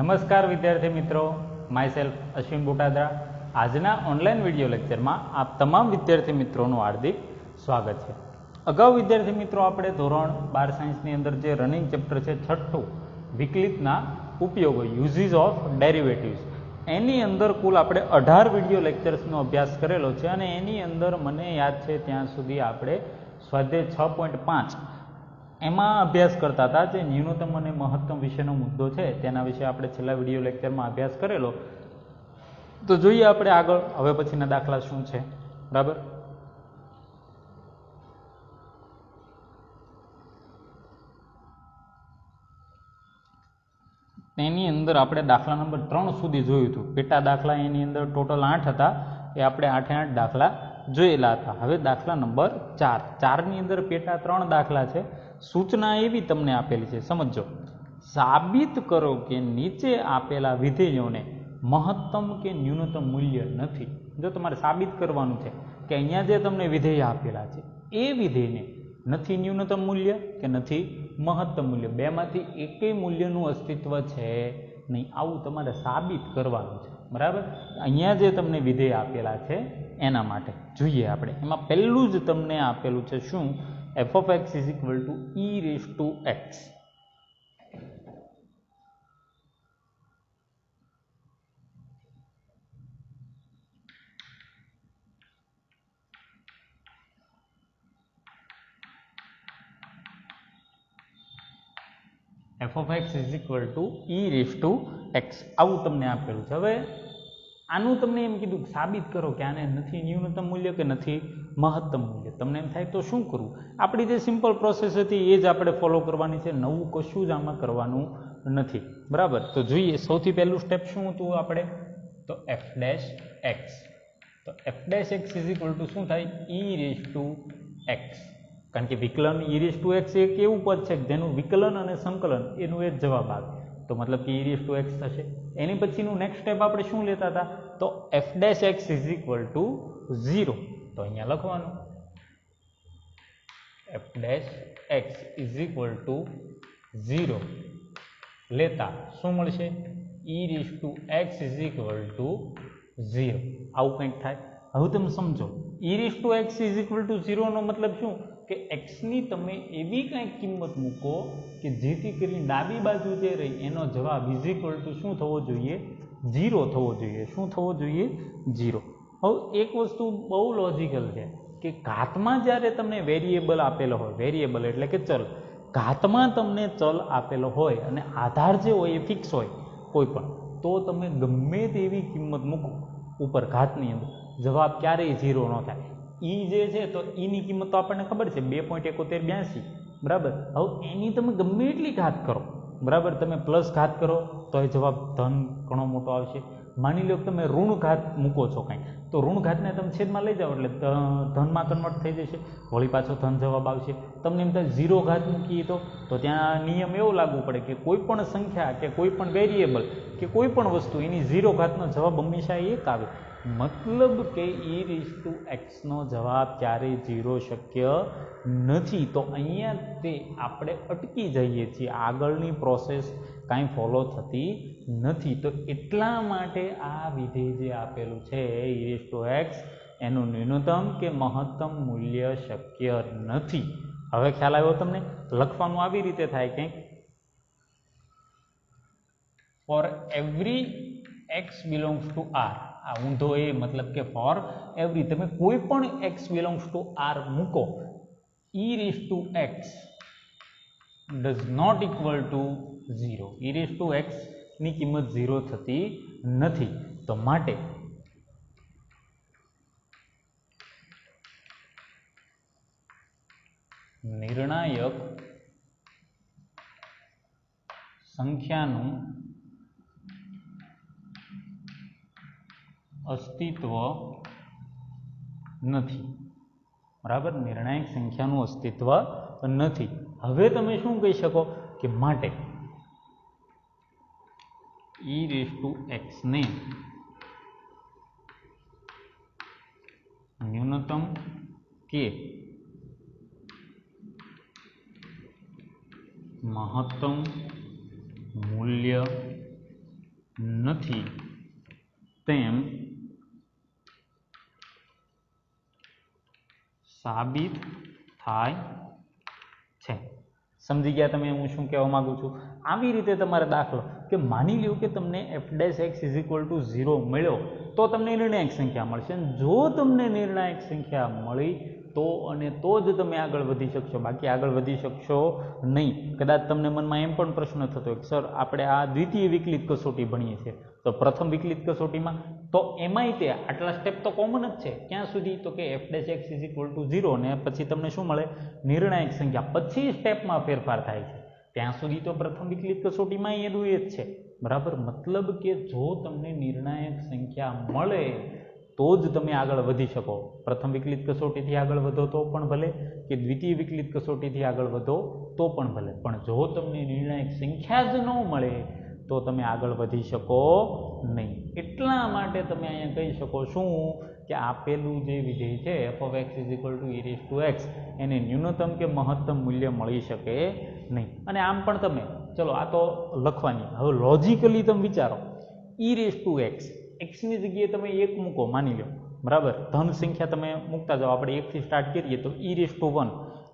નમસ્કાર વિદ્યાર્થી મિત્રો, માય સેલ્ફ અશ્વિન બોટાદરા। આજના ઓનલાઈન વિડીયો લેક્ચરમાં આપ તમામ વિદ્યાર્થી મિત્રોનું હાર્દિક સ્વાગત છે। અગાઉ વિદ્યાર્થી મિત્રો આપણે ધોરણ 12 સાયન્સની અંદર જે રનિંગ ચેપ્ટર છે છઠ્ઠું વિકલિતના ઉપયોગો યુઝીસ ઓફ ડેરિવેટિવ્સ, એની અંદર કુલ આપણે 18 વિડીયો લેક્ચર્સનો અભ્યાસ કરેલો છે અને એની અંદર મને યાદ છે ત્યાં સુધી આપણે સ્વાધ્યાય 6.5 એમાં અભ્યાસ કરતા હતા। જે ન્યૂનતમ અને મહત્તમ વિશેનો મુદ્દો છે તેના વિશે આપણે છેલ્લા વિડીયો લેક્ચરમાં અભ્યાસ કરેલો। તો જોઈએ આપણે આગળ હવે પછીના દાખલા શું છે, બરાબર। એની અંદર આપણે દાખલા નંબર 3 સુધી જોયું હતું। પેટા દાખલા એની અંદર ટોટલ 8 હતા, એ આપણે 8 દાખલા જોયેલા હતા। હવે દાખલા નંબર 4 ની અંદર પેટા 3 દાખલા છે। સૂચના એવી તમને આપેલી છે, સમજો। સાબિત કરો કે નીચે આપેલા વિધેયોને મહત્તમ કે ન્યૂનતમ મૂલ્ય નથી। જો તમારે સાબિત કરવાનું છે કે અહીંયા જે તમને વિધેય આપેલા છે એ વિધેયને નથી ન્યૂનતમ મૂલ્ય કે નથી મહત્તમ મૂલ્ય, બેમાંથી એકેય મૂલ્યનું અસ્તિત્વ છે નહીં, આવું તમારે સાબિત કરવાનું છે, બરાબર। અહીંયા જે તમને વિધેય આપેલા છે એના માટે જોઈએ આપણે। એમાં પહેલું જ તમને આપેલું છે શું? f of x is equal to e raised to x। f of x is equal to e raised to x આવું તમને આપેલું છે। હવે આનું તમને એમ કીધું કે સાબિત કરો કે આને નથી ન્યૂનતમ મૂલ્ય કે નથી મહત્તમ મૂલ્ય। તમને એમ થાય તો શું કરવું? આપણી જે સિમ્પલ પ્રોસેસ હતી એ જ આપણે ફોલો કરવાની છે, નવું કશું જ આમાં કરવાનું નથી, બરાબર। તો જોઈએ સૌથી પહેલું સ્ટેપ શું હતું આપણે, તો f dash x। તો f dash x is equal to શું થાય? e raised to x, કારણ કે વિકલન e raised to x એક એવું પદ છે જેનું વિકલન અને સંકલન એનું એ જ જવાબ આવે, તો મતલબ કે e raised to x થશે। એની પછીનું નેક્સ્ટ સ્ટેપ આપણે શું લેતા હતા? તો f dash x is equal to 0, તો અહીંયા લખવાનું f dash x is equal to 0 લેતા શું મળશે? e raised to x is equal to 0, આવું કંઈક થાય। હવે તમે સમજો e raised to x is equal to 0 નો મતલબ શું? કે x ની તમે એવી કંઈક કિંમત મૂકો કે જેથી કરીને ડાબી બાજુ જે રહી એનો જવાબ ઇઝ ઇક્વલ ટુ શું થવો જોઈએ? 0 થવો જોઈએ। શું થવો જોઈએ? 0। હવે એક વસ્તુ બહુ લોજિકલ છે કે ઘાતમાં જ્યારે તમને વેરિયેબલ આપેલો હોય, વેરિયેબલ એટલે કે ચલ, ઘાતમાં તમને ચલ આપેલો હોય અને આધાર જે હોય એ ફિક્સ હોય કોઈ પણ, તો તમે ગમે તેવી કિંમત મૂકો ઉપર ઘાતની અંદર, જવાબ ક્યારેય 0 ન થાય। ઈ જે છે તો ઈની કિંમત તો આપણને ખબર છે 2.7182, બરાબર। હવે એની તમે ગમે એટલી ઘાત કરો, બરાબર, તમે પ્લસ ઘાત કરો તો એ જવાબ ધન ઘણો મોટો આવશે। માની લો કે તમે ઋણ ઘાત મૂકો છો કાંઈ, તો ઋણ ઘાતને તમે છેદમાં લઈ જાઓ એટલે ધનમાં કન્વર્ટ થઈ જશે, વળી પાછો ધન જવાબ આવશે। તમને એમ થાય 0 ઘાત મૂકીએ તો ત્યાં નિયમ એવો લાગુ પડે કે કોઈ પણ સંખ્યા કે કોઈ પણ વેરિયેબલ કે કોઈ પણ વસ્તુ એની 0 ઘાતનો જવાબ હંમેશા 1 આવે, મતલબ કે e raised to x નો જવાબ ક્યારેય 0 શક્ય નથી। તો અહીંયા તે આપણે અટકી જઈએ છીએ, આગળની પ્રોસેસ કાંઈ ફોલો થતી નથી। તો એટલા માટે આ વિધેય જે આપેલું છે e raised to x એનું ન્યૂનતમ કે મહત્તમ મૂલ્ય શક્ય નથી। હવે ખ્યાલ આવ્યો તમને? લખવાનું આવી રીતે થાય કંઈક, four every x belongs to r, આ ઊંધો એ મતલબ કે ફોર એવરી, તમે કોઈ પણ x belongs to r મૂકો, e raised to x does not equal to 0, e raised to x ની કિંમત 0 થતી નથી। તો માટે નિર્ણાયક સંખ્યાનું અસ્તિત્વ નથી, બરાબર, નિર્ણાયક સંખ્યાનું અસ્તિત્વ નથી। હવે તમે શું કહી શકો કે માટે e raised to x ને ન્યૂનતમ કે મહત્તમ મૂલ્ય નથી તેમ સાબિત થાય છે। સમજી ગયા તમે હું શું કહેવા માંગુ છું? આવી રીતે તમારે દાખલો કે માની લ્યો કે તમને f' x = 0 મળ્યો તો તમને નિર્ણાયક સંખ્યા મળશે, અને જો તમને નિર્ણાયક સંખ્યા મળી તો અને તો જ તમે આગળ વધી શકશો, બાકી આગળ વધી શકશો નહીં। કદાચ તમને મનમાં એમ પણ પ્રશ્ન થતો હોય કે સર આપણે આ દ્વિતીય વિકલિત કસોટી ભણીએ છીએ તો પ્રથમ વિકલિત કસોટીમાં તો એમાંય તે આટલા સ્ટેપ તો કોમન જ છે, ક્યાં સુધી? તો કે f' x = 0 ને પછી તમને શું મળે? નિર્ણાયક સંખ્યા, પછી સ્ટેપમાં ફેરફાર થાય છે, ત્યાં સુધી તો પ્રથમ વિકલિત કસોટીમાં એનું એ જ છે, બરાબર। મતલબ કે જો તમને નિર્ણાયક સંખ્યા મળે તો જ તમે આગળ વધી શકો। પ્રથમ વિકલિત કસોટીથી આગળ વધો તો પણ ભલે, કે દ્વિતીય વિકલિત કસોટીથી આગળ વધો તો પણ ભલે, પણ જો તમને નિર્ણાયક સંખ્યા જ ન મળે તો તમે આગળ વધી શકો નહીં। એટલા માટે તમે અહીંયા કહી શકો શું કે આપેલું જે વિધેય છે f(x) = ex એને ન્યૂનતમ કે મહત્તમ મૂલ્ય મળી શકે નહીં। અને આમ પણ તમે ચલો આ તો લખવાની, હવે લોજિકલી તમે વિચારો, e(x) ની જગ્યાએ તમે 1 મૂકો, માની લો, બરાબર, ધન સંખ્યા તમે મૂકતા જાઓ, આપણે 1 થી સ્ટાર્ટ કરીએ તો e(1)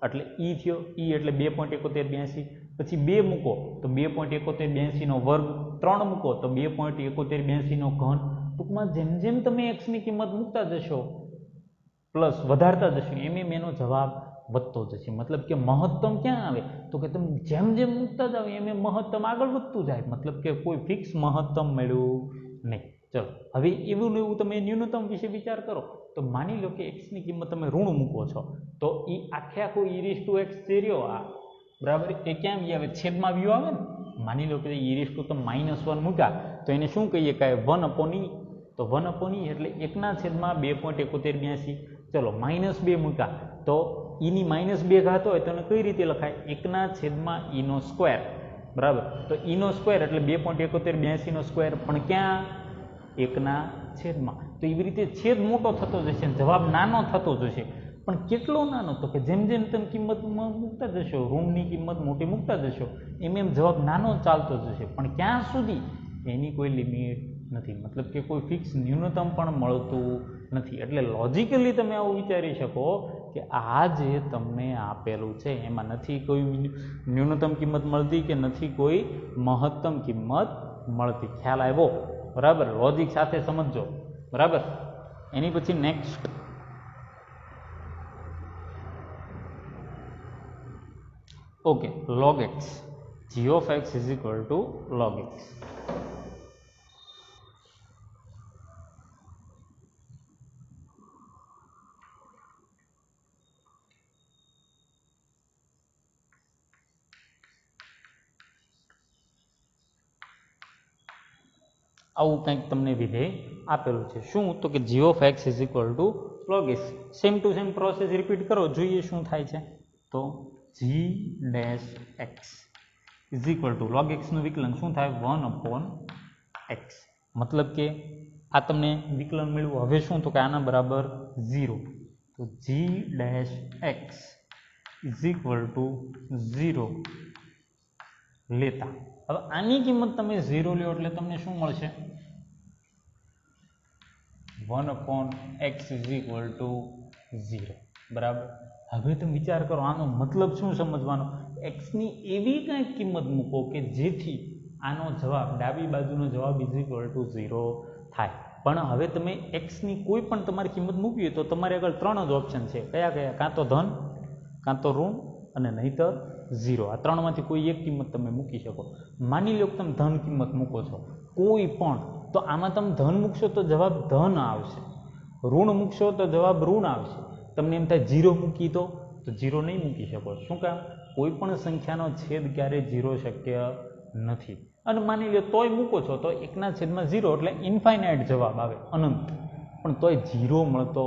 એટલે e થયો, e એટલે 2.7182, પછી 2 મૂકો તો 2.7182 નો વર્ગ, 3 મૂકો તો 2.7182 નો ઘન। ટૂંકમાં જેમ જેમ તમે x ની કિંમત મૂકતા જશો પ્લસ વધારતા જશો એમ એમ એનો જવાબ વધતો જશે। મતલબ કે મહત્તમ ક્યાં આવે? તો કે તમે જેમ જેમ મૂકતા જાઓ એમ એમ મહત્તમ આગળ વધતું જાય, મતલબ કે કોઈ ફિક્સ મહત્તમ મળ્યું નહીં। ચલો હવે એવું ને એવું તમે ન્યૂનતમ વિશે વિચાર કરો તો માની લો કે x ની કિંમત તમે ઋણ મૂકો છો તો એ આખો e(x) જે રહ્યો આ, બરાબર, એ ક્યાં આવે? છેદમાં વ્યૂ આવે ને। માની લો કે e તો -1 મૂક્યા તો એને શું કહીએ? કાંઈ 1/e, તો 1/e એટલે 1/2.7182। ચલો -2 મૂક્યા તો e ની -2 ઘાત હોય તો એને કઈ રીતે લખાય? 1/e², બરાબર, તો e² એટલે 2.7182 નો સ્ક્વેર, પણ ક્યાં? 1/. તો એવી રીતે છેદ મોટો થતો જશે, જવાબ નાનો થતો જશે, પણ કેટલો નાનો? તો કે જેમ જેમ તમે કિંમત મૂકતા જશો, ઋણની કિંમત મોટી મૂકતા જશો એમ એમ જવાબ નાનો ચાલતો જશે, પણ ક્યાં સુધી? એની કોઈ લિમિટ નથી, મતલબ કે કોઈ ફિક્સ ન્યૂનતમ પણ મળતું નથી। એટલે લોજિકલી તમે આવું વિચારી શકો કે આ જે તમને આપેલું છે એમાં નથી કોઈ ન્યૂનતમ કિંમત મળતી કે નથી કોઈ મહત્તમ કિંમત મળતી। ખ્યાલ આવ્યો? બરાબર, લોજિક સાથે સમજજો, બરાબર। એની પછી next okay, log x, g(x) = log x। આવું કંઈક તમને વિધેય આપેલું છે, શું? તો કે g(x) = log x। Same to same process repeat કરો, જોઈએ શું થાય છે। તો g(x) = log x નું વિકલન શું થાય? 1/x। મતલબ કે આ તમને વિકલન મળ્યું, હવે શું? તો કે આના બરાબર 0, તો g(x) = 0 લેતા, હવે આની કિંમત તમે 0 લ્યો એટલે તમને શું મળશે? 1/x = 0, બરાબર। હવે તમે વિચાર કરો, આનો મતલબ શું સમજવાનો? x ની એવી કંઈક કિંમત મૂકો કે જેથી આનો જવાબ, ડાબી બાજુનો જવાબ =0 થાય। પણ હવે તમે x ની કોઈ પણ તમારી કિંમત મૂકવી હોય તો તમારી આગળ 3 જ ઓપ્શન છે, કયા કયા? કાં તો ધન, કાં તો ઋણ, અને નહીંતર 0। આ 3 માંથી કોઈ એક કિંમત તમે મૂકી શકો। માની લો કે તમે ધન કિંમત મૂકો છો કોઈ પણ, તો આમાં તમે ધન મૂકશો તો જવાબ ધન આવશે, ઋણ મૂકશો તો જવાબ ઋણ આવશે। તમને એમ થાય 0 મૂકી તો 0 નહીં મૂકી શકો, શું કામ? કોઈ પણ સંખ્યાનો છેદ ક્યારેય 0 શક્ય નથી। અને માની લો તોય મૂકો છો તો 1/0 એટલે ઇન્ફાઇનાઇટ જવાબ આવે, અનંત, પણ તોય 0 મળતો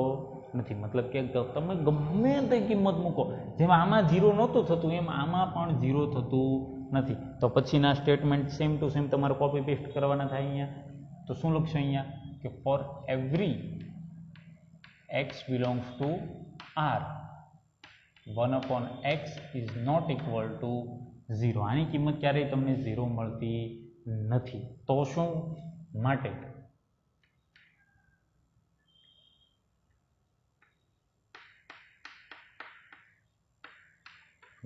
નથી। મતલબ કે તમે ગમે તે કિંમત મૂકો, જેમ આમાં 0 નહોતું થતું એમ આમાં પણ 0 થતું નથી। તો પછીના સ્ટેટમેન્ટ સેમ ટુ સેમ તમારે કોપી પેસ્ટ કરવાના થાય। અહીંયા તો શું લખશો? અહીંયા કે for every x belongs to R, 1/x is not equal to 0। આની કિંમત ક્યારેય તમને 0 મળતી નથી, તો શું? માટે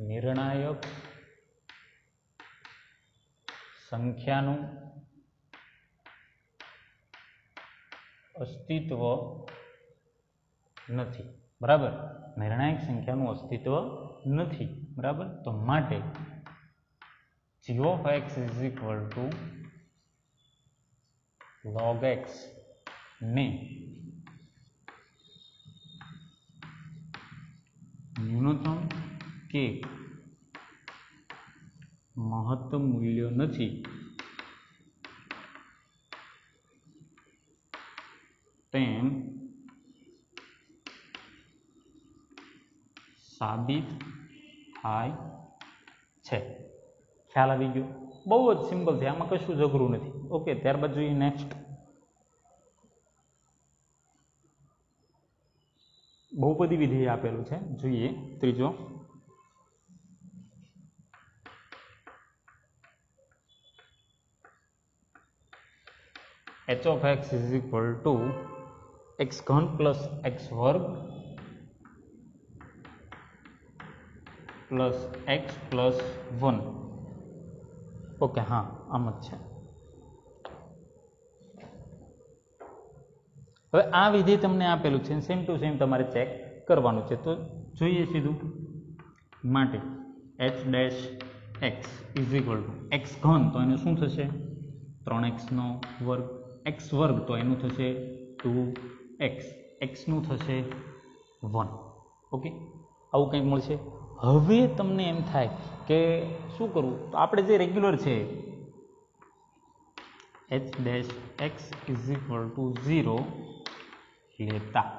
નિર્ણાયક સંખ્યાનું અસ્તિત્વ નથી. બરાબર, નિર્ણાયક સંખ્યાનું અસ્તિત્વ નથી. બરાબર, તો માટે g of x is equal to log x ને ન્યૂનતમ કે મહત્તમ મૂલ્ય નથી તેમ સાબિત થાય છે. ખ્યાલ આવી ગયો? બહુ જ સિમ્પલ છે, આમાં કશું જ અઘરું નથી. ઓકે, ત્યારબાદ જોઈએ નેક્સ્ટ. બહુપદી વિધેય આપેલું છે, જોઈએ ત્રીજો. h of x is equal to x ઘન પ્લસ x વર્ગ પ્લસ x પ્લસ 1. ઓકે, હા, આમ જ છે. હવે આ વિધેય તમને આપેલું છે, સેમ ટુ સેમ તમારે ચેક કરવાનું છે. તો જોઈએ સીધું. માટે h dash x is equal two x ઘન, તો એનું શું થશે? 3x નો વર્ગ. x વર્ગ તો એનું થશે 2x. x નું થશે 1. ઓકે, આવું કંઈક મળશે. હવે તમને એમ થાય કે શું કરવું? તો આપણે જે રેગ્યુલર છે h dash x is equal to 0 લેતા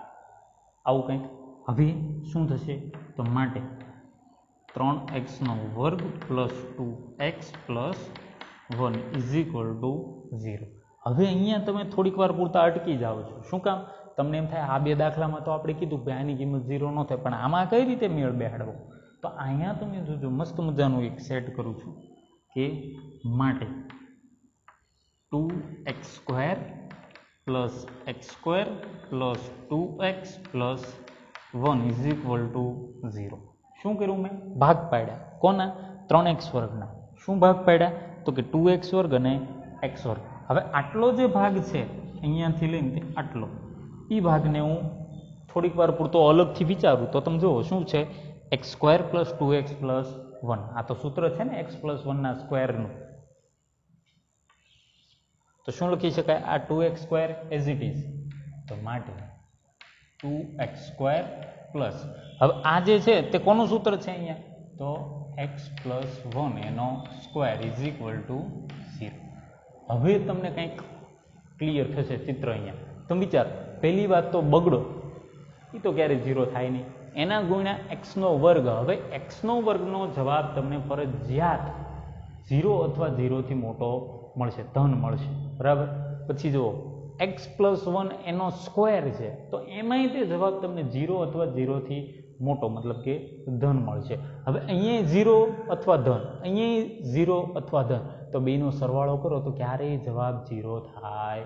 આવું કંઈક. હવે શું થશે? તો માટે 3x નો વર્ગ plus 2x plus 1 is equal to 0. હવે અહીંયા તમે થોડીક વાર પૂરતા અટકી જાઓ છો. શું કામ? તમને એમ થાય આ બે દાખલામાં તો આપણે કીધું કે આની કિંમત 0 ન થાય, પણ આમાં કઈ રીતે મેળ બેહાડવો? તો અહીંયા તમે જોજો, મસ્ત મજાનું એક સેટ કરું છું કે માટે 2x square plus x square plus 2x plus 1 is equal to 0. શું કર્યું મેં? ભાગ પાડ્યા. કોના? 3x વર્ગના. શું ભાગ પાડ્યા? તો કે 2x વર્ગ અને x વર્ગ. હવે આટલો જે ભાગ છે અહીંયાથી લઈને આટલો, એ ભાગને હું થોડીક વાર પૂરતો અલગથી વિચારું તો તમે જુઓ શું છે? x square plus 2x plus 1. આ તો સૂત્ર છે ને x પ્લસ 1 સ્ક્વેરનું. તો શું લખી શકાય? આ 2x square as it is. તો માટે 2x સ્ક્વેર પ્લસ, હવે આ જે છે તે કોનું સૂત્ર છે અહીંયા? તો x પ્લસ 1 એનો સ્ક્વેર ઇઝ ઇક્વલ ટુ 0. હવે તમને કંઈક ક્લિયર થશે ચિત્ર અહીંયા. તમે વિચાર, પહેલી વાત તો બગડો, એ તો ક્યારેય 0 થાય નહીં. એના ગુણ્યા x નો વર્ગ. હવે x નો વર્ગનો જવાબ તમને ફરજિયાત 0 અથવા 0 થી મોટો મળશે, ધન મળશે. બરાબર, પછી જુઓ x પ્લસ 1 એનો સ્ક્વેર છે, તો એમાંય તે જવાબ તમને 0 અથવા 0 થી મોટો મતલબ કે ધન મળશે. હવે અહીંયા 0 અથવા ધન, અહીંયા 0 અથવા ધન, તો બેનો સરવાળો કરો તો ક્યારેય જવાબ 0 થાય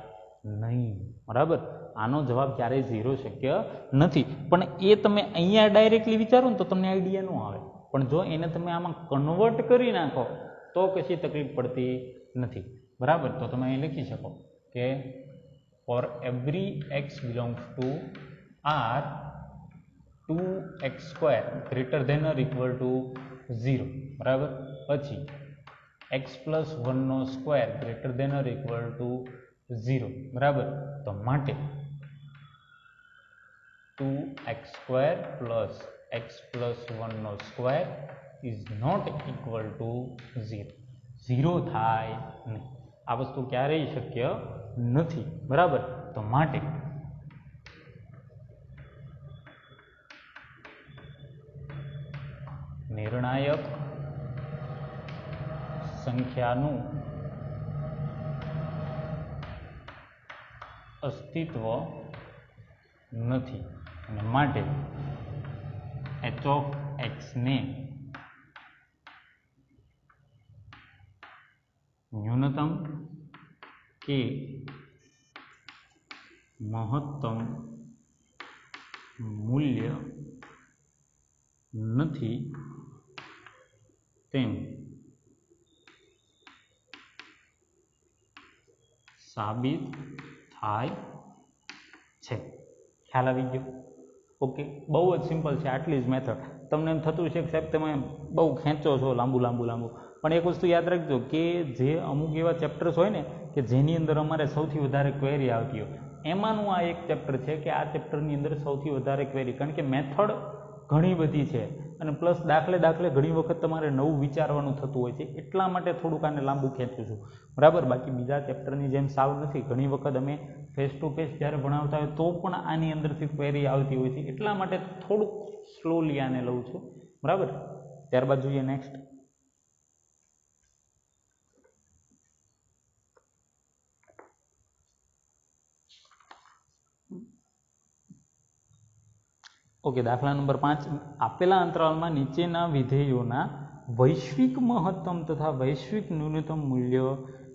નહીં. બરાબર, આનો જવાબ ક્યારેય 0 શક્ય નથી. પણ એ તમે અહીંયા ડાયરેક્ટલી વિચારો ને તો તમને આઈડિયા ન આવે, પણ જો એને તમે આમાં કન્વર્ટ કરી નાખો તો કશી તકલીફ પડતી નથી. બરાબર, તો તમે અહીં લખી શકો કે for every x belongs to R 2x square greater than or equal to 0. બરાબર, પછી x પ્લસ 1 નો square greater than or equal to 0. બરાબર, તો માટે 2x square plus x plus 1 નો square is not equal to 0. 0 થાય નહીં. આ વસ્તુ ક્યારેય શક્ય નથી. બરાબર, તો માટે નિર્ણાયક સંખ્યાનું અસ્તિત્વ નથી અને માટે h of x ને ન્યૂનતમ કે મહત્તમ મૂલ્ય નથી તેમ સાબિત થાય છે। ખ્યાલ આવી ગયો? ઓકે, બહુ જ સિમ્પલ છે આટલી જ મેથડ। તમને એમ થતું છે કે સાહેબ તમે બહુ ખેંચો છો લાંબુ પણ એક વસ્તુ યાદ રાખજો કે જે અમુક એવા ચેપ્ટર્સ હોય ને કે જેની અંદર અમારે સૌથી વધારે ક્વેરી આવતી હોય, એમાંનું આ એક ચેપ્ટર છે કે આ ચેપ્ટરની અંદર સૌથી વધારે ક્વેરી, કારણ કે મેથડ ઘણી બધી છે અને પ્લસ દાખલે ઘણી વખત તમારે નવું વિચારવાનું થતું હોય છે, એટલા માટે થોડુંક આને લાંબુ ખેંચું છું, બરાબર। બાકી બીજા ચેપ્ટરની જેમ સાવ નથી। ઘણી વખત અમે ફેસ ટુ ફેસ જ્યારે ભણાવતા હોય તો પણ આની અંદરથી ક્વેરી આવતી હોય છે, એટલા માટે થોડુંક સ્લોલી આને લઉં છું, બરાબર। ત્યારબાદ જોઈએ નેક્સ્ટ। ઓકે, દાખલા નંબર 5, આપેલા અંતરાલમાં નીચેના વિધેયોના વૈશ્વિક મહત્તમ તથા વૈશ્વિક ન્યૂનતમ મૂલ્ય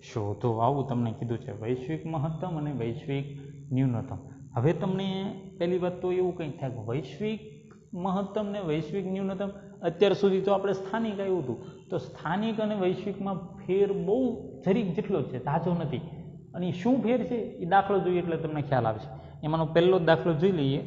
શોધો। આવું તમને કીધું છે, વૈશ્વિક મહત્તમ અને વૈશ્વિક ન્યૂનતમ। હવે તમને પહેલી વાત તો એવું કંઈક થાય કે વૈશ્વિક મહત્તમ ને વૈશ્વિક ન્યૂનતમ, અત્યાર સુધી તો આપણે સ્થાનિક આવ્યું હતું, તો સ્થાનિક અને વૈશ્વિકમાં ફેર બહુ જરીક જેટલો જ છે, ઝાઝો નથી। અને શું ફેર છે એ દાખલો જોઈએ એટલે તમને ખ્યાલ આવશે। એમાંનો પહેલો જ દાખલો જોઈ લઈએ।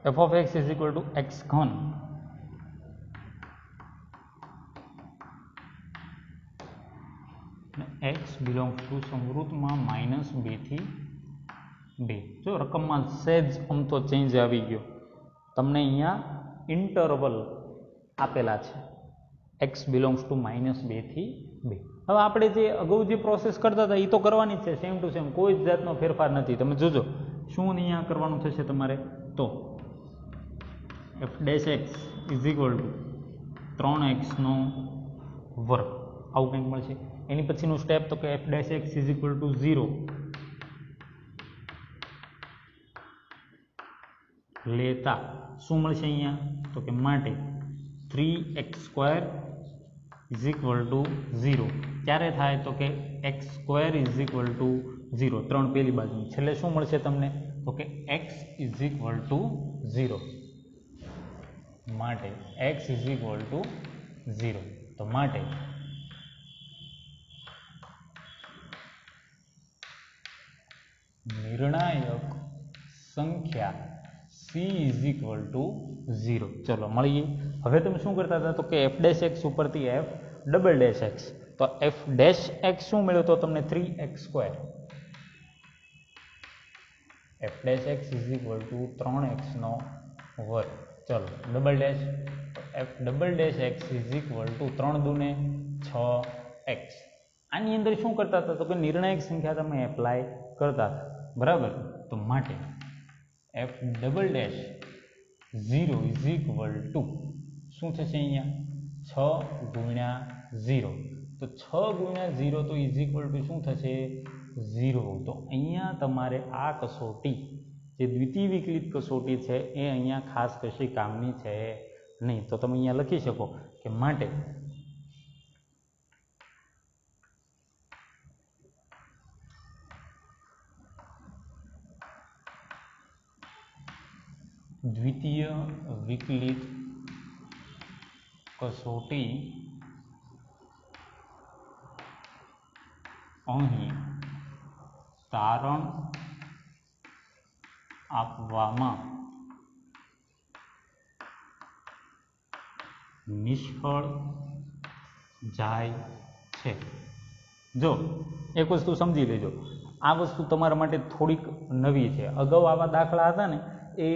f of x is equal to x ઘન x belongs to સમૃદ્ધમાં -2 થી 2। જો રકમમાં સહેજ અમથો ચેન્જ આવી ગયો, તમને અહીંયા ઇન્ટરવલ આપેલા છે, x belongs to -2 થી 2। હવે આપણે જે અગાઉ જે પ્રોસેસ કરતા હતા એ તો કરવાની જ છે, સેમ ટુ સેમ, કોઈ જ જાતનો ફેરફાર નથી। તમે જોજો શું અહીંયા કરવાનું થશે તમારે, તો f dash x is equal to 3x નો વર્ગ, આવું કંઈક મળશે। એની પછીનું સ્ટેપ તો કે f dash x is equal to 0 લેતા શું મળશે અહીંયા, તો કે માટે 3x² is equal to 0 ક્યારે થાય, તો કે x² is equal to 0, 3 પેલી બાજુ, છેલ્લે શું મળશે તમને, તો કે x is equal to 0 માટે x is equal to 0। તો માટે નિર્ણાયક સંખ્યા c is equal to 0। ચલો મળી ગઈ। હવે તમે શું કરતા હતા, તો કે f dash x ઉપરથી f ડબલ ડેશ x, તો f dash x શું મળ્યો, તો તમને 3x², f dash x is equal to 3x નો વર્ગ। ચલો double dash, f double dash x is equal to 3 દુને 6x। આની અંદર શું કરતા હતા, તો કે નિર્ણાયક સંખ્યા તમે એપ્લાય કરતા હતા, બરાબર। તો માટે f double dash 0 is equal to શું થશે અહીંયા, 6 ગુણ્યા 0, તો 6 ગુણ્યા 0 તો is equal to શું થશે, 0। તો અહીંયા તમારે આ કસોટી જે દ્વિતીય વિકલિત કસોટી છે એ અહીંયા ખાસ કશી કામની છે નહીં। તો તમે અહીંયા લખી શકો કે માટે દ્વિતીય વિકલિત કસોટી અહીં તારણ આપવામાં નિષ્ફળ જાય છે। જો એક વસ્તુ સમજી લેજો, આ વસ્તુ તમારા માટે થોડીક નવી છે। અગાઉ આવા દાખલા હતા ને એ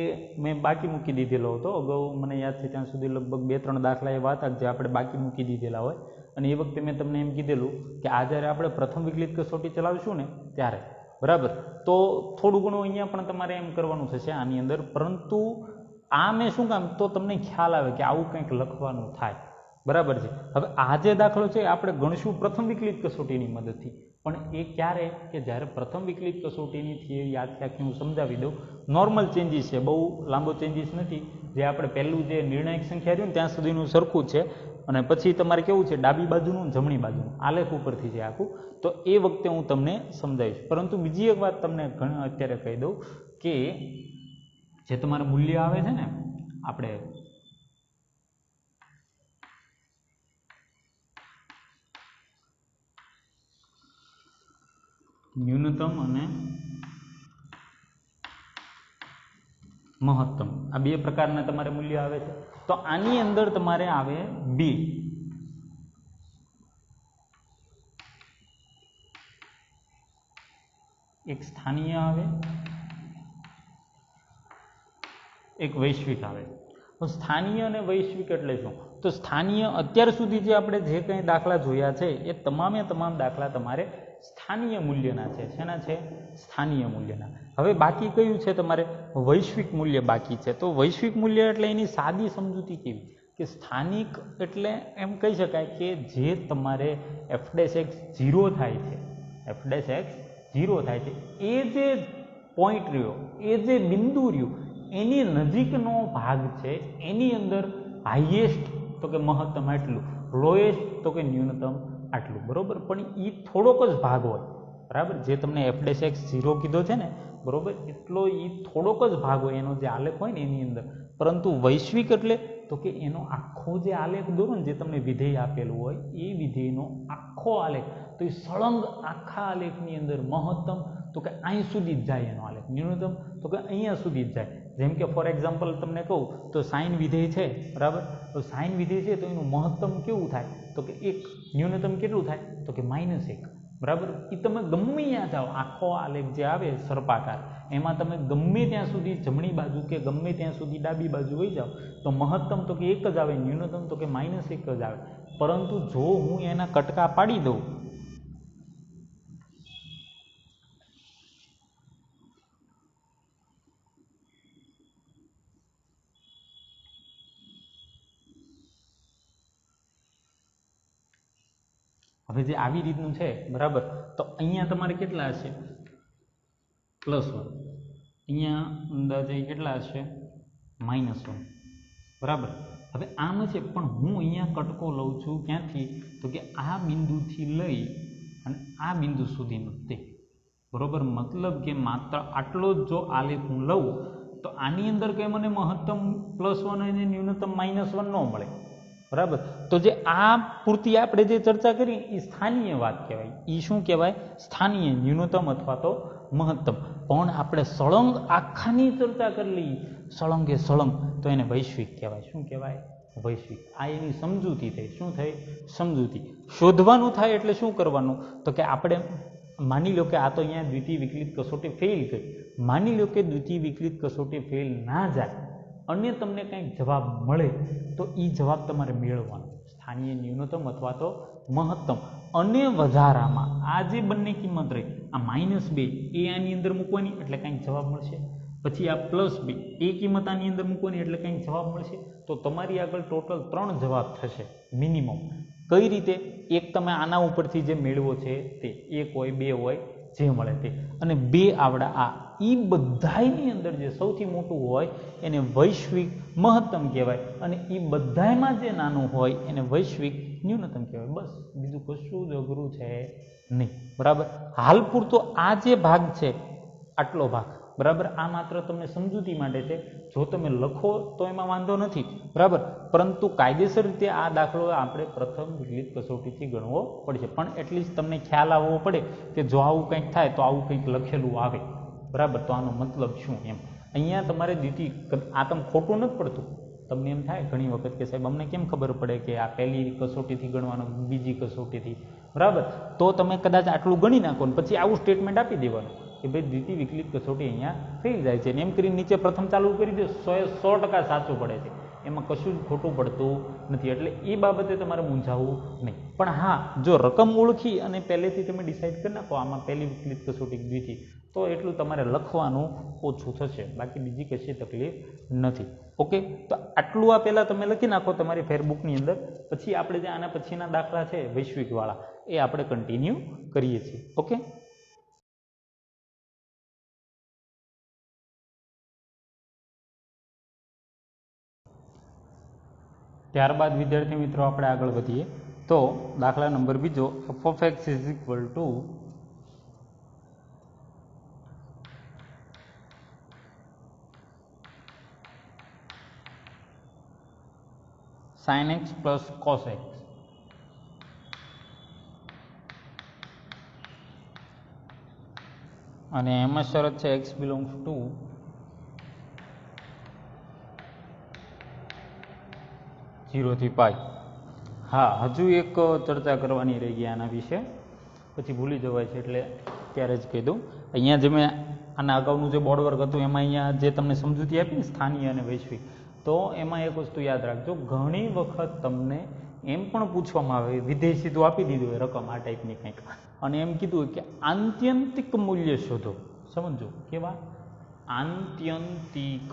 મેં બાકી મૂકી દીધેલો હતો, અગાઉ મને યાદ છે ત્યાં સુધી લગભગ 2-3 દાખલા એવા હતા જે આપણે બાકી મૂકી દીધેલા હોય, અને એ વખતે મેં તમને એમ કીધેલું કે આ જ્યારે આપણે પ્રથમ વિકલિત કસોટી ચલાવીશું ને ત્યારે, બરાબર, તો થોડું ઘણું અહીંયા પણ તમારે એમ કરવાનું થશે આની અંદર, પરંતુ આ મેં શું કામ, તો તમને ખ્યાલ આવે કે આવું કંઈક લખવાનું થાય, બરાબર છે। હવે આ જે દાખલો છે આપણે ગણશું પ્રથમ વિકલિત કસોટીની મદદથી, પણ એ ક્યારે કે જ્યારે પ્રથમ વિકલિત કસોટીની થિયરી યાદ રાખી હું સમજાવી દઉં। નોર્મલ ચેન્જીસ છે, બહુ લાંબો ચેન્જીસ નથી, જે આપણે પહેલું જે નિર્ણાયક સંખ્યા રહ્યું ને ત્યાં સુધીનું સરખું જ છે, અને પછી તમારે કેવું છે ડાબી બાજુનું જમણી બાજુનું આલેખ ઉપરથી છે આખું, તો એ વખતે હું તમને સમજાવીશ। પરંતુ બીજી એક વાત તમને અત્યારે કહી દઉં કે જે તમારું મૂલ્ય આવે છે ને આપણે ન્યૂનતમ અને મહત્તમ આ બે પ્રકારના તમારે મૂલ્ય આવે છે, તો આની અંદર તમારે આવે બે, એક સ્થાનીય આવે, એક વૈશ્વિક આવે। તો સ્થાનીય અને વૈશ્વિક એટલે શું? તો સ્થાનીય અત્યાર સુધી જે આપણે જે કંઈ દાખલા જોયા છે એ તમામે તમામ દાખલા તમારે સ્થાનીય મૂલ્યના છે। શેના છે? સ્થાનીય મૂલ્યના। હવે બાકી કયું છે? તમારે વૈશ્વિક મૂલ્ય બાકી છે। તો વૈશ્વિક મૂલ્ય એટલે એની સાદી સમજૂતી કેવી કે સ્થાનિક એટલે એમ કહી શકાય કે જે તમારે f'(x) 0 થાય છે, f'(x) 0 થાય છે એ જે પોઈન્ટ રહ્યો, એ જે બિંદુ રહ્યું એની નજીકનો ભાગ છે, એની અંદર હાઈએસ્ટ તો કે મહત્તમ આટલું, લોએસ્ટ તો કે ન્યૂનતમ આટલું, બરોબર। પણ એ થોડોક જ ભાગ હોય, બરાબર, જે તમને f'(x) 0 કીધો છે ને, બરોબર, એટલો એ થોડોક જ ભાગ હોય એનો જે આલેખ હોય ને એની અંદર। પરંતુ વૈશ્વિક એટલે તો કે એનો આખો જે આલેખ દોરો ને, જે તમને વિધેય આપેલું હોય એ વિધેયનો આખો આલેખ, તો એ સળંગ આખા આલેખની અંદર મહત્તમ તો કે અહીં સુધી જ જાય એનો આલેખ, ન્યૂનતમ તો કે અહીંયા સુધી જ જાય। જેમ કે ફોર એક્ઝામ્પલ તમને કહું તો સાઇન વિધેય છે, બરાબર, તો સાઇન વિધેય છે તો એનું મહત્તમ કેવું થાય તો કે 1, ન્યૂનતમ કેટલું થાય તો કે -1, બરાબર। એ તમે ગમે ત્યાં જાઓ, આખો આલેખ જે આવે સર્પાકાર એમાં તમે ગમે ત્યાં સુધી જમણી બાજુ કે ગમે ત્યાં સુધી ડાબી બાજુ વહી જાઓ તો મહત્તમ તો કે 1 જ આવે, ન્યૂનતમ તો કે -1 જ આવે। પરંતુ જો હું એના કટકા પાડી દઉં, હવે જે આવી રીતનું છે, બરાબર, તો અહીંયા તમારે કેટલા હશે? +1, અહીંયા અંદાજે કેટલા હશે? -1, બરાબર। હવે આમ છે, પણ હું અહીંયા કટકો લઉં છું ક્યાંથી તો કે આ બિંદુથી લઈ અને આ બિંદુ સુધીનું તે, બરોબર। મતલબ કે માત્ર આટલો જ જો આલેખ હું લઉં તો આની અંદર કંઈ મને મહત્તમ +1 અને ન્યૂનતમ -1 ન મળે, બરાબર। તો જે આ પૂરતી આપણે જે ચર્ચા કરી એ સ્થાનીય વાત કહેવાય, એ શું કહેવાય? સ્થાનીય, ન્યૂનતમ અથવા તો મહત્તમ। પણ આપણે સળંગ આખાની ચર્ચા કરી લઈએ, સળંગે સળંગ, તો એને વૈશ્વિક કહેવાય। શું કહેવાય? વૈશ્વિક। આ એની સમજૂતી થઈ। શું થઈ? સમજૂતી। શોધવાનું થાય એટલે શું કરવાનું તો કે આપણે માની લો કે આ તો અહીંયા દ્વિતીય વિકલિત કસોટી ફેલ ગઈ, માની લો કે દ્વિતીય વિકલિત કસોટી ફેલ ના જાય અને તમને કંઈક જવાબ મળે તો એ જવાબ તમારે મેળવવાનો, સ્થાનીય, ન્યૂનતમ અથવા તો મહત્તમ। અને વધારામાં આ જે બંને કિંમત રહી, આ -2 એ આની અંદર મૂકવાની એટલે કંઈક જવાબ મળશે, પછી આ +2 એ કિંમત આની અંદર મૂકવાની એટલે કંઈક જવાબ મળશે। તો તમારી આગળ ટોટલ 3 જવાબ થશે મિનિમમ। કઈ રીતે? એક તમે આના ઉપરથી જે મેળવો છે તે, 1 હોય 2 હોય જે મળે તે, અને 2 આવડા આ, એ બધાની અંદર જે સૌથી મોટું હોય એને વૈશ્વિક મહત્તમ કહેવાય, અને એ બધામાં જે નાનું હોય એને વૈશ્વિક ન્યૂનતમ કહેવાય। બસ, બીજું કશું જ અઘરું છે નહીં, બરાબર। હાલ પૂરતો આ જે ભાગ છે આટલો ભાગ, બરાબર, આ માત્ર તમને સમજૂતી માટે છે। જો તમે લખો તો એમાં વાંધો નથી, બરાબર, પરંતુ કાયદેસર રીતે આ દાખલો આપણે પ્રથમ વિકલિત કસોટીથી ગણવો પડશે। પણ એટલીસ્ટ તમને ખ્યાલ આવવો પડે કે જો આવું કંઈક થાય તો આવું કંઈક લખેલું આવે, બરાબર, તો આનો મતલબ શું એમ। અહીંયા તમારે દ્વિતીય, આ તમને ખોટું નથી પડતું, તમને એમ થાય ઘણી વખત કે સાહેબ અમને કેમ ખબર પડે કે આ પહેલી કસોટીથી ગણવાનું, બીજી કસોટીથી, બરાબર, તો તમે કદાચ આટલું ગણી નાખો ને પછી આવું સ્ટેટમેન્ટ આપી દેવાનું કે ભાઈ દ્વિતીય વિકલિત કસોટી અહીંયા ફેલ જાય છે, ને એમ કરીને નીચે પ્રથમ ચાલુ કરી દો, 100% સાચું પડે છે, એમાં કશું જ ખોટું પડતું નથી। એટલે એ બાબતે તમારે મૂંઝાવવું નહીં। પણ હા, જો રકમ ઓળખી અને પહેલેથી તમે ડિસાઇડ કરી નાખો આમાં પહેલી વિકલિત કસોટી, દ્વિતીય, તો એટલું તમારે લખવાનું ઓછું થશે, બાકી બીજી કશી તકલીફ નથી। ઓકે, તો આટલું આ પહેલાં તમે લખી નાખો તમારી ફેરબુકની અંદર, પછી આપણે જે આના પછીના દાખલા છે વૈશ્વિકવાળા એ આપણે કન્ટિન્યુ કરીએ છીએ. ઓકે, ત્યારબાદ વિદ્યાર્થી મિત્રો આપણે આગળ વધીએ. તો દાખલા નંબર બીજો, f of x is equal two sin x plus cos x. અને એમાં શરત છે x બિલોંગ્સ ટુ ઝીરો થી પાઈ. હા, હજુ એક ચર્ચા કરવાની રહી ગઈ આના વિશે, પછી ભૂલી જવાય છે એટલે ત્યારે જ કહી દઉં. અહીંયા જે મેં આના અગાઉનું જે બોર્ડ વર્ક હતું એમાં અહીંયા જે તમને સમજૂતી આપી ને સ્થાનીય અને વૈશ્વિક, તો એમાં એક વસ્તુ યાદ રાખજો, ઘણી વખત તમને એમ પણ પૂછવામાં આવે, વિધેય સીધું આપી દીધું હોય રકમ આ ટાઈપની કંઈક, અને એમ કીધું હોય કે આત્યંતિક મૂલ્ય શોધો. સમજો કેવા? આત્યંતિક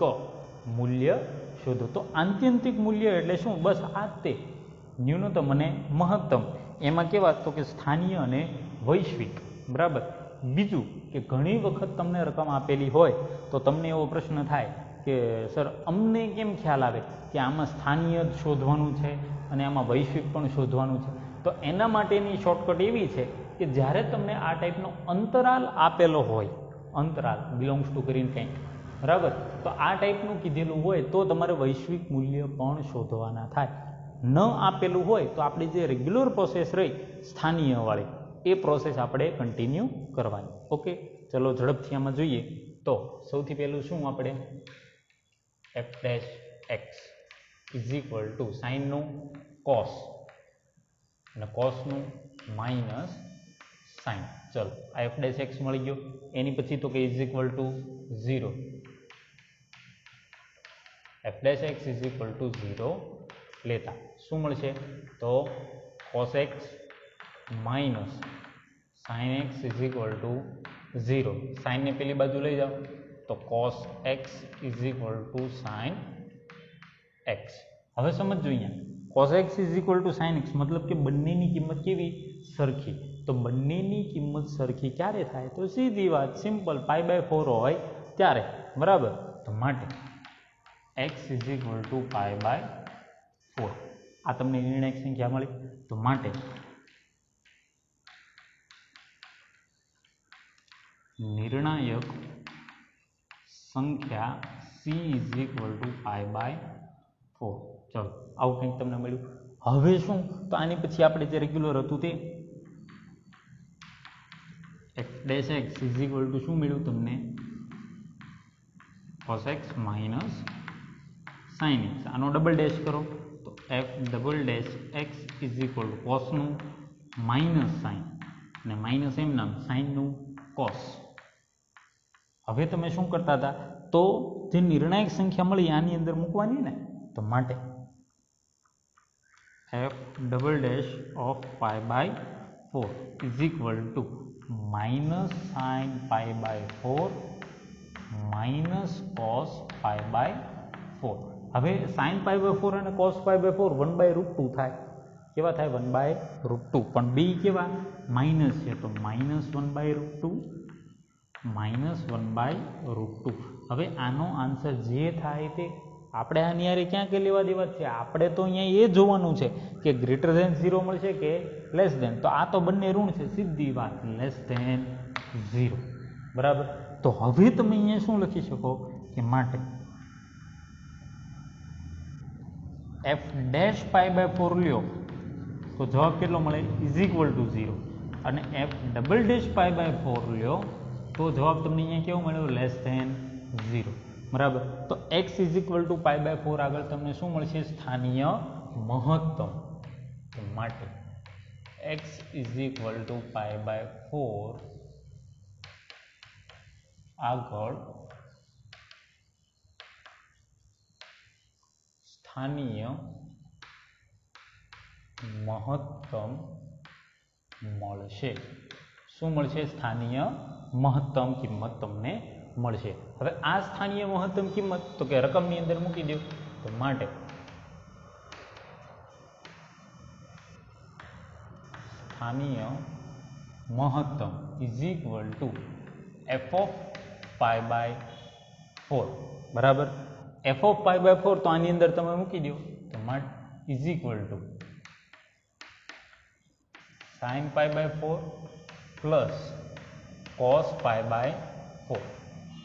મૂલ્ય શોધો. તો આત્યંતિક મૂલ્ય એટલે શું? બસ આ તે ન્યૂનતમ અને મહત્તમ. એમાં કેવા? તો કે સ્થાનીય અને વૈશ્વિક. બરાબર. બીજું કે ઘણી વખત તમને રકમ આપેલી હોય તો તમને એવો પ્રશ્ન થાય કે સર અમને કેમ ખ્યાલ આવે કે આમાં સ્થાનીય જ શોધવાનું છે અને આમાં વૈશ્વિક પણ શોધવાનું છે? તો એના માટેની શોર્ટકટ એવી છે કે જ્યારે તમને આ ટાઈપનો અંતરાલ આપેલો હોય, અંતરાલ બિલોંગ્સ ટુ કરીને કંઈક, બરાબર, તો આ ટાઈપનું કીધેલું હોય તો તમારે વૈશ્વિક મૂલ્ય પણ શોધવાના થાય. ન આપેલું હોય તો આપણી જે રેગ્યુલર પ્રોસેસ રહી સ્થાનીયવાળી, એ પ્રોસેસ આપણે કન્ટિન્યુ કરવાની. ઓકે, ચલો ઝડપથી આમાં જોઈએ. તો સૌથી પહેલું શું આપણે f dash x is equal to સાઇનનું કોસ અને કોસનું માઇનસ સાઇન. ચલો આ f ડેશ એક્સ મળી ગયો. એની પછી તો કે is equal to 0. f dash x is equal to 0 લેતા શું મળશે? તો cos x માઇનસ sin x is equal to 0. સાઇનને પેલી બાજુ લઈ જાઓ તો cos x is equal two sin x. હવે સમજો અહીંયા cos x is equal two sin x મતલબ કે બંનેની કિંમત કેવી? સરખી. તો બંનેની કિંમત સરખી ક્યારે થાય? તો સીધી વાત, સિમ્પલ, π/4 હોય ત્યારે. બરાબર. તો માટે x ઇઝ ઇક્વલ ટુ π/4. આ તમને નિર્ણાયક સંખ્યા મળી. તો માટે નિર્ણાયક સંખ્યા c ઇઝ ઇક્વલ ટુ π/4. ચલો આવું કંઈક તમને મળ્યું. હવે શું? તો આની પછી આપણે જે રેગ્યુલર હતું તે f dash x is equal to શું મળ્યું તમને? cos x માઇનસ sin x. આનો ડબલ ડેશ કરો તો f double dash x is equal to કોસનું માઇનસ સાઇન અને માઇનસ એમ નામ સાઇનનું કોસ. હવે તમે શું કરતા હતા? તો જે નિર્ણાયક સંખ્યા મળી આની અંદર મૂકવાની ને, તો માટે f double dash of π/4 is equal to minus sine π/4 minus cos π/4. હવે સાઇન π/4 અને કોસ π/4 1/√2 થાય. કેવા થાય? 1/√2. પણ બે કેવા? માઇનસ છે તો માઇનસ 1/√2 માઇનસ 1/√2. હવે આનો આન્સર જે થાય તે આપણે આની યારે ક્યાં કે લેવા દેવા છે? આપણે તો અહીંયા એ જોવાનું છે કે ગ્રેટર ધેન 0 મળશે કે લેસ ધેન. તો આ તો બંને ઋણ છે, સીધી વાત, લેસ ધેન 0. બરાબર. તો હવે તમે અહીંયા શું લખી શકો કે માટે f ડેશ π/4 લ્યો તો જવાબ કેટલો મળે? Is equal to 0. અને f ડબલ ડેશ π/4 લ્યો તો જવાબ તમને અહીંયા કેવો મળ્યો? Less than 0. બરાબર. તો x ઇઝ ઇક્વલ ટુ π/4 આગળ તમને શું મળશે? સ્થાનીય મહત્તમ. માટે x ઇઝ ઇક્વલ ટુ π/4 આગળ સ્થાનીય મહત્તમ મળશે. શું મળશે? સ્થાનીય મહત્તમ કિંમત તમને મળશે. હવે આ સ્થાનીય મહત્તમ કિંમત તો કે રકમની અંદર મૂકી દો, તો માટે સ્થાનીય મહત્તમ is equal to f of pi by 4, બરાબર. એફ ઓફ પાઈ બાય 4 તો આની અંદર તમે મૂકી દો, તો માટે is equal to sine pi by 4 plus cos pi by 4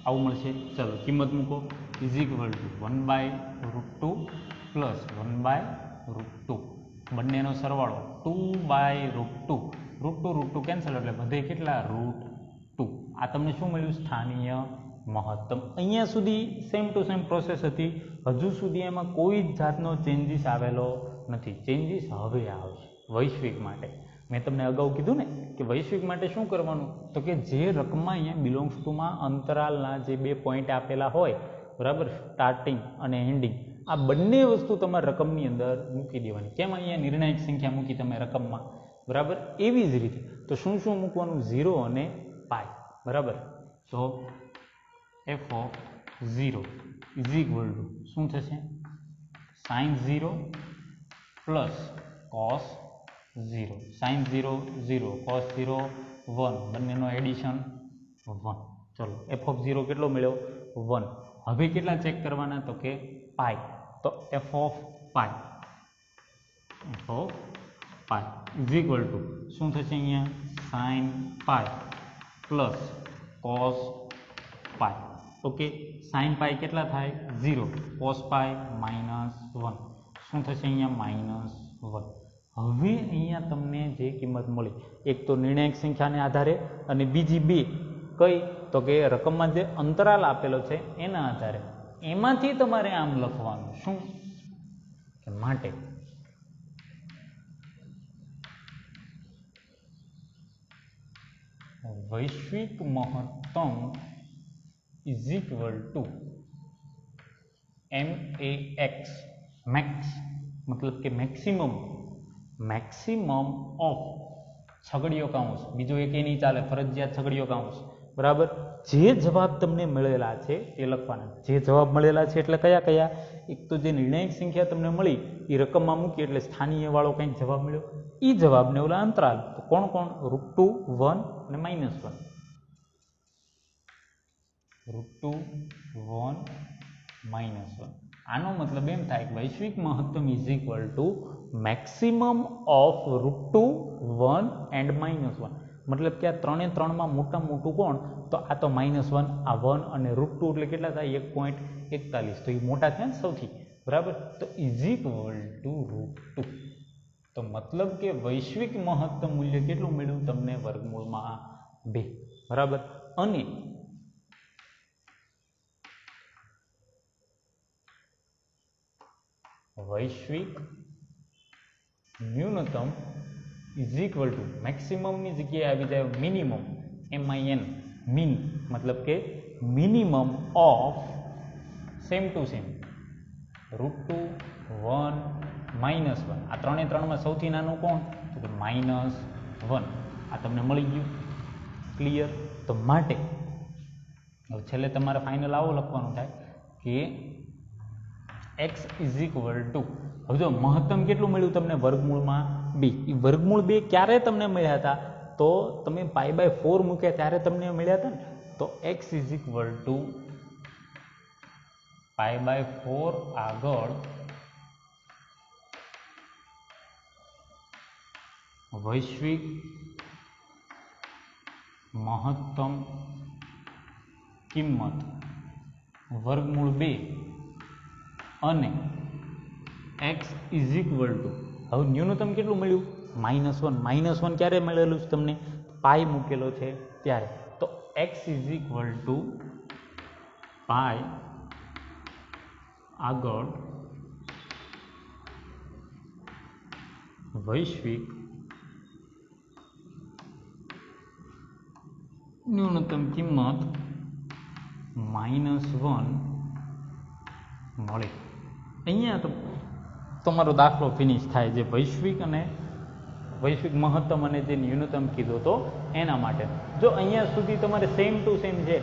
આવું મળશે. ચલો કિંમત મૂકો. ઇઝ ઇક્વલ ટુ 1/√2 પ્લસ 1/√2, બંનેનો સરવાળો 2/√2, √2 કેન્સલ એટલે બધે કેટલા √2. આ તમને શું મળ્યું? સ્થાનીય મહત્તમ. અહીંયા સુધી સેમ ટુ સેમ પ્રોસેસ હતી, હજુ સુધી એમાં કોઈ જ જાતનો ચેન્જીસ આવેલો નથી. ચેન્જીસ હવે આવશે વૈશ્વિક માટે. મેં તમને અગાઉ કીધું ને કે વૈશ્વિક માટે શું કરવાનું, તો કે જે રકમમાં અહીંયા બિલોંગ્સ ટુમાં અંતરાલના જે 2 પોઈન્ટ આપેલા હોય, બરાબર, સ્ટાર્ટિંગ અને એન્ડિંગ, આ બંને વસ્તુ તમારે રકમની અંદર મૂકી દેવાની. કેમ? અહીંયા નિર્ણાયક સંખ્યા મૂકી તમે રકમમાં, બરાબર. એવી જ રીતે તો શું શું મૂકવાનું? 0 અને પાઈ, બરાબર. તો f of 0 is equal to શું થશે? Sine 0 plus cos 0, sine 0 0, cos 0 1, બંનેનો એડિશન 1. ચલો એફ ઓફ 0 કેટલો મળ્યો? 1. હવે કેટલા ચેક કરવાના? તો કે પાઈ. તો f of pi is equal to શું થશે? અહીંયા સાઇન પાઈ પ્લસ કોસ પાઈ. ઓકે, સાઇન પાઈ કેટલા થાય? 0, કોસ પાઈ -1, શું થશે? અહીંયા -1. હવે અહીંયા તમને જે કિંમત મળી, એક તો નિર્ણાયક સંખ્યાને આધારે અને બીજી 2 કઈ? તો કે રકમમાં જે અંતરાલ આપેલો છે એના આધારે. એમાંથી તમારે આમ લખવાનું શું કે માટે વૈશ્વિક મહત્તમ is equal to MAX, max મતલબ કે મેક્સિમમ ઓફ છગડીયો કૌંસ, બીજો એક એ નહીં ચાલે, ફરજિયાત છગડીયો કૌંસ, બરાબર. જે જવાબ તમને મળેલા છે એ લખવાના. જે જવાબ મળેલા છે એટલે કયા કયા? એક તો જે નિર્ણાયક સંખ્યા તમને મળી એ રકમમાં મૂકી એટલે સ્થાનીય વાળો કંઈક જવાબ મળ્યો, એ જવાબને ઓલા અંતરાલ તો કોણ કોણ? √2, 1 અને -1. √2, 1, -1. આનો મતલબ એમ થાય કે વૈશ્વિક મહત્તમ is equal two maximum of √2, 1 and -1. મતલબ કે આ 3 એ 3માં મોટામાં મોટું કોણ? તો આ તો -1, આ 1 અને √2 એટલે કેટલા થાય? 1.41. તો એ મોટા થયા ને સૌથી, બરાબર. તો ઇઝ ઇક્વલ ટુ √2. તો મતલબ કે વૈશ્વિક મહત્તમ મૂલ્ય કેટલું મળ્યું તમને? વર્ગમૂળમાં 2, બરાબર. અને વૈશ્વિક ન્યૂનતમ ઇઝ ઇક્વલ ટુ મેક્સિમમની જગ્યાએ આવી જાય મિનિમમ, MIN, મીન, મતલબ કે minimum of same to same √2, 1, -1. આ 3 એ 3માં સૌથી નાનું કોણ? તો કે -1. આ તમને મળી ગયું. ક્લિયર? તો માટે હવે છેલ્લે તમારે ફાઇનલ આવો લખવાનું થાય કે x ઇઝ ઇક્વલ ટુ, હવે જો મહત્તમ કેટલું મળ્યું તમને? વર્ગમૂળમાં 2. એ વર્ગમૂળ 2 ક્યારે તમને મળ્યા હતા? તો તમે π/4 મૂક્યા ત્યારે તમને મળ્યા હતા ને. તો x ઇઝ ઇક્વલ ટુ π/4 આગળ વૈશ્વિક મહત્તમ કિંમત વર્ગમૂળ 2 અને x ઇઝ ઇક્વલ ટુ, હવે ન્યૂનતમ કેટલું મળ્યું? -1. -1 ક્યારે મળેલું છે તમને? પાઈ મૂકેલો છે ત્યારે. તો x is equal to pi આગળ વૈશ્વિક ન્યૂનતમ કિંમત -1 મળે. અહીંયા તો તમારો દાખલો ફિનિશ થાય, જે વૈશ્વિક મહત્તમ અને જે ન્યૂનતમ કીધો તો એના માટે. જો અહીંયા સુધી તમારે સેમ ટુ સેમ છે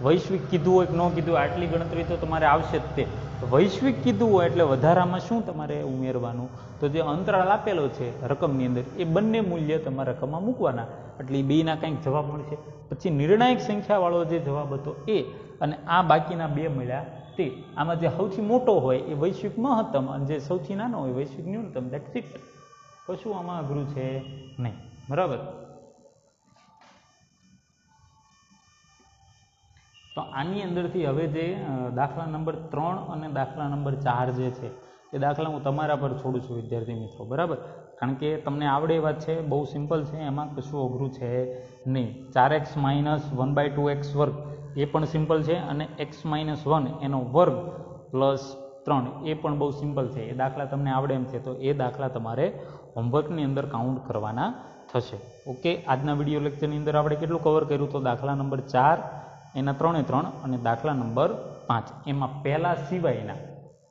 વૈશ્વિક કીધું હોય કે ન કીધું હોય આટલી ગણતરી તો તમારે આવશે જ તે. વૈશ્વિક કીધું હોય એટલે વધારામાં શું તમારે ઉમેરવાનું, તો જે અંતરાળ આપેલો છે રકમની અંદર એ બંને મૂલ્ય તમારા રકમમાં મૂકવાના, એટલે બેના કંઈક જવાબ મળશે. પછી નિર્ણાયક સંખ્યાવાળો જે જવાબ હતો એ અને આ બાકીના બે મળ્યા તે. આમાં જે સૌથી મોટો હોય એ વૈશ્વિક મહત્તમ અને જે સૌથી નાનો હોય વૈશ્વિક ન્યૂનતમ. That's it. કશું આમાં અઘરું છે નહીં. બરાબર. તો આની અંદરથી હવે જે દાખલા નંબર 3 અને દાખલા નંબર 4 જે છે એ દાખલા હું તમારા પર છોડું છું વિદ્યાર્થી મિત્રો. બરાબર. કારણ કે તમને આવડે એ વાત છે, બહુ સિમ્પલ છે, એમાં કશું અઘરું છે નહીં. 4x - 1/2x વર્ગ એ પણ સિમ્પલ છે અને x - 1 એનો વર્ગ પ્લસ 3 એ પણ બહુ સિમ્પલ છે. એ દાખલા તમને આવડે એમ છે, તો એ દાખલા તમારે હોમવર્કની અંદર કાઉન્ટ કરવાના થશે. ઓકે. આજના વિડીયો લેક્ચરની અંદર આપણે કેટલું કવર કર્યું? તો દાખલા નંબર 4 એના 3 અને દાખલા નંબર 5 એમાં પહેલા સિવાયના,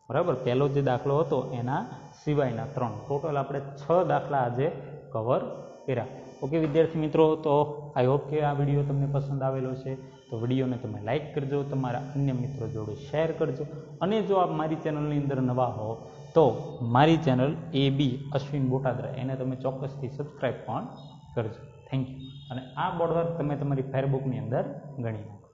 બરાબર, પહેલો જે દાખલો હતો એના સિવાયના 3 ટોટલ આપણે 6 દાખલા આજે કવર કર્યા. ઓકે વિદ્યાર્થી મિત્રો, તો આઈ હોપ કે આ વિડીયો તમને પસંદ આવેલો છે. તો વિડીયોને તમે લાઇક કરજો, તમારા અન્ય મિત્રો જોડે શેર કરજો, અને જો આપ મારી ચેનલની અંદર નવા હો તો મારી ચેનલ AB અશ્વિન બોટાદરા એને તમે ચોક્કસથી સબસ્ક્રાઈબ પણ કરજો. Thank you. અને આ બોર્ડ વર્ક તમે તમારી ફેરબુકની અંદર ગણી નાખો.